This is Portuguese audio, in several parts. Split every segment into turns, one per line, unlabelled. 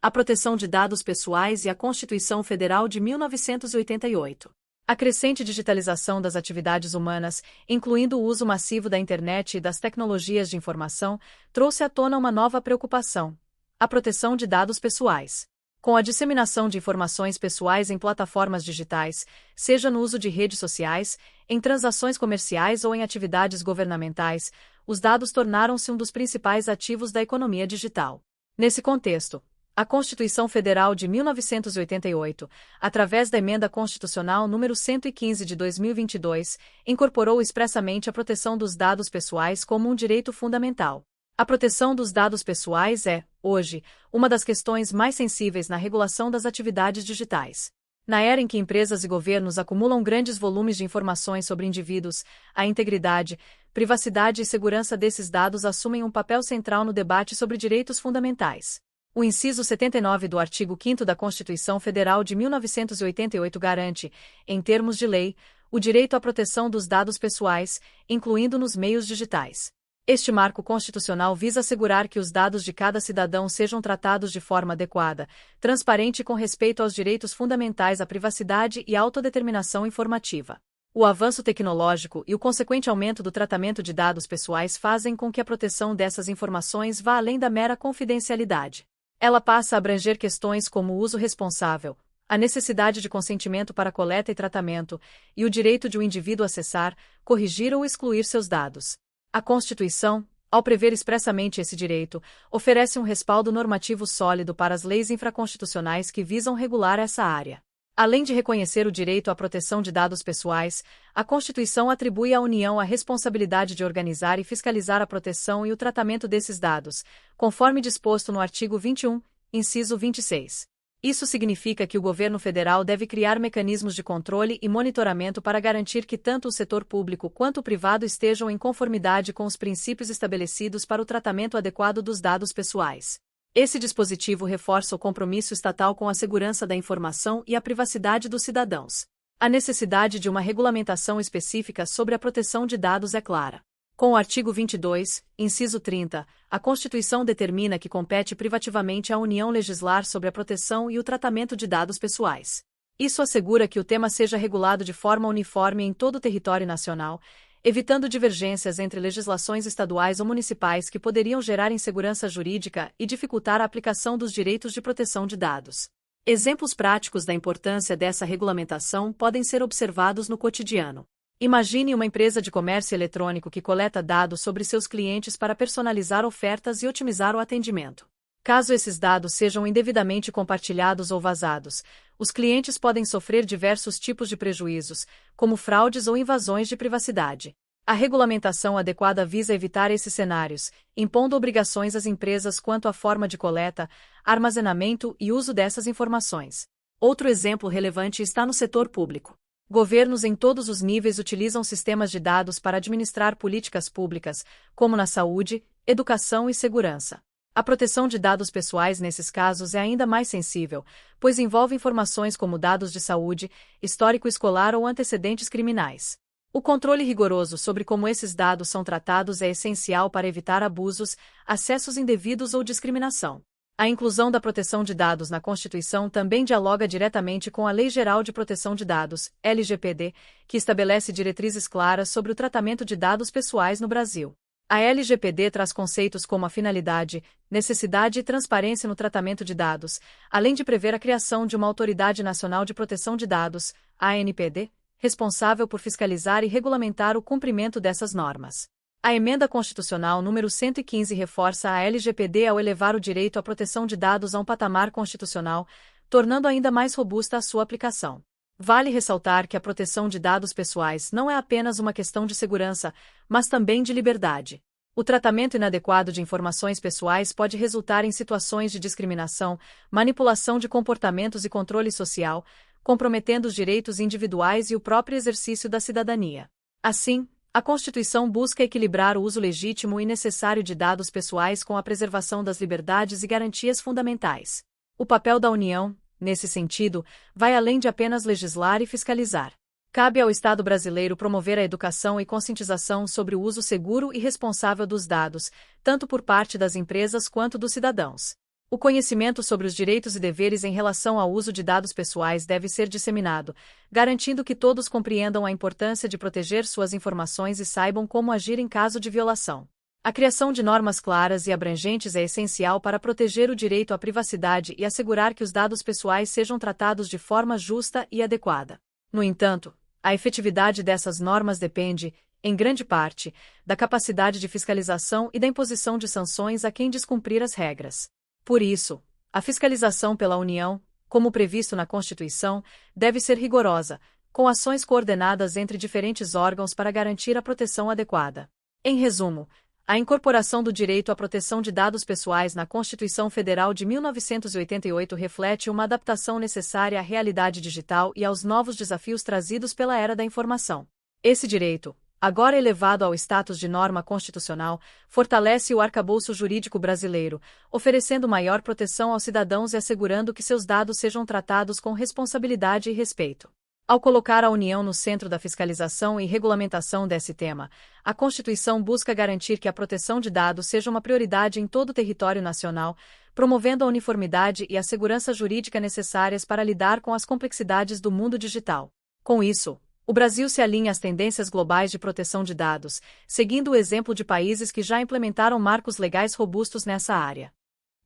a proteção de dados pessoais e a Constituição Federal de 1988. A crescente digitalização das atividades humanas, incluindo o uso massivo da internet e das tecnologias de informação, trouxe à tona uma nova preocupação: a proteção de dados pessoais. Com a disseminação de informações pessoais em plataformas digitais, seja no uso de redes sociais, em transações comerciais ou em atividades governamentais, os dados tornaram-se um dos principais ativos da economia digital. Nesse contexto, a Constituição Federal de 1988, através da Emenda Constitucional número 115 de 2022, incorporou expressamente a proteção dos dados pessoais como um direito fundamental. A proteção dos dados pessoais é, hoje, uma das questões mais sensíveis na regulação das atividades digitais. Na era em que empresas e governos acumulam grandes volumes de informações sobre indivíduos, a integridade, privacidade e segurança desses dados assumem um papel central no debate sobre direitos fundamentais. O inciso 79 do artigo 5º da Constituição Federal de 1988 garante, em termos de lei, o direito à proteção dos dados pessoais, incluindo nos meios digitais. Este marco constitucional visa assegurar que os dados de cada cidadão sejam tratados de forma adequada, transparente e com respeito aos direitos fundamentais à privacidade e à autodeterminação informativa. O avanço tecnológico e o consequente aumento do tratamento de dados pessoais fazem com que a proteção dessas informações vá além da mera confidencialidade. Ela passa a abranger questões como o uso responsável, a necessidade de consentimento para coleta e tratamento, e o direito de um indivíduo acessar, corrigir ou excluir seus dados. A Constituição, ao prever expressamente esse direito, oferece um respaldo normativo sólido para as leis infraconstitucionais que visam regular essa área. Além de reconhecer o direito à proteção de dados pessoais, a Constituição atribui à União a responsabilidade de organizar e fiscalizar a proteção e o tratamento desses dados, conforme disposto no artigo 21, inciso 26. Isso significa que o governo federal deve criar mecanismos de controle e monitoramento para garantir que tanto o setor público quanto o privado estejam em conformidade com os princípios estabelecidos para o tratamento adequado dos dados pessoais. Esse dispositivo reforça o compromisso estatal com a segurança da informação e a privacidade dos cidadãos. A necessidade de uma regulamentação específica sobre a proteção de dados é clara. Com o artigo 22, inciso 30, a Constituição determina que compete privativamente à União legislar sobre a proteção e o tratamento de dados pessoais. Isso assegura que o tema seja regulado de forma uniforme em todo o território nacional, evitando divergências entre legislações estaduais ou municipais que poderiam gerar insegurança jurídica e dificultar a aplicação dos direitos de proteção de dados. Exemplos práticos da importância dessa regulamentação podem ser observados no cotidiano. Imagine uma empresa de comércio eletrônico que coleta dados sobre seus clientes para personalizar ofertas e otimizar o atendimento. Caso esses dados sejam indevidamente compartilhados ou vazados, os clientes podem sofrer diversos tipos de prejuízos, como fraudes ou invasões de privacidade. A regulamentação adequada visa evitar esses cenários, impondo obrigações às empresas quanto à forma de coleta, armazenamento e uso dessas informações. Outro exemplo relevante está no setor público. Governos em todos os níveis utilizam sistemas de dados para administrar políticas públicas, como na saúde, educação e segurança. A proteção de dados pessoais nesses casos é ainda mais sensível, pois envolve informações como dados de saúde, histórico escolar ou antecedentes criminais. O controle rigoroso sobre como esses dados são tratados é essencial para evitar abusos, acessos indevidos ou discriminação. A inclusão da proteção de dados na Constituição também dialoga diretamente com a Lei Geral de Proteção de Dados, LGPD, que estabelece diretrizes claras sobre o tratamento de dados pessoais no Brasil. A LGPD traz conceitos como a finalidade, necessidade e transparência no tratamento de dados, além de prever a criação de uma Autoridade Nacional de Proteção de Dados, ANPD, responsável por fiscalizar e regulamentar o cumprimento dessas normas. A Emenda Constitucional número 115 reforça a LGPD ao elevar o direito à proteção de dados a um patamar constitucional, tornando ainda mais robusta a sua aplicação. Vale ressaltar que a proteção de dados pessoais não é apenas uma questão de segurança, mas também de liberdade. O tratamento inadequado de informações pessoais pode resultar em situações de discriminação, manipulação de comportamentos e controle social, comprometendo os direitos individuais e o próprio exercício da cidadania. Assim, a Constituição busca equilibrar o uso legítimo e necessário de dados pessoais com a preservação das liberdades e garantias fundamentais. O papel da União, nesse sentido, vai além de apenas legislar e fiscalizar. Cabe ao Estado brasileiro promover a educação e conscientização sobre o uso seguro e responsável dos dados, tanto por parte das empresas quanto dos cidadãos. O conhecimento sobre os direitos e deveres em relação ao uso de dados pessoais deve ser disseminado, garantindo que todos compreendam a importância de proteger suas informações e saibam como agir em caso de violação. A criação de normas claras e abrangentes é essencial para proteger o direito à privacidade e assegurar que os dados pessoais sejam tratados de forma justa e adequada. No entanto, a efetividade dessas normas depende, em grande parte, da capacidade de fiscalização e da imposição de sanções a quem descumprir as regras. Por isso, a fiscalização pela União, como previsto na Constituição, deve ser rigorosa, com ações coordenadas entre diferentes órgãos para garantir a proteção adequada. Em resumo, a incorporação do direito à proteção de dados pessoais na Constituição Federal de 1988 reflete uma adaptação necessária à realidade digital e aos novos desafios trazidos pela era da informação. Esse direito, agora elevado ao status de norma constitucional, fortalece o arcabouço jurídico brasileiro, oferecendo maior proteção aos cidadãos e assegurando que seus dados sejam tratados com responsabilidade e respeito. Ao colocar a União no centro da fiscalização e regulamentação desse tema, a Constituição busca garantir que a proteção de dados seja uma prioridade em todo o território nacional, promovendo a uniformidade e a segurança jurídica necessárias para lidar com as complexidades do mundo digital. Com isso, o Brasil se alinha às tendências globais de proteção de dados, seguindo o exemplo de países que já implementaram marcos legais robustos nessa área.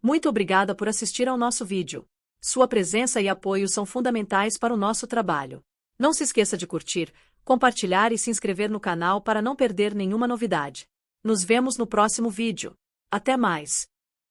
Muito obrigada por assistir ao nosso vídeo. Sua presença e apoio são fundamentais para o nosso trabalho. Não se esqueça de curtir, compartilhar e se inscrever no canal para não perder nenhuma novidade. Nos vemos no próximo vídeo. Até mais!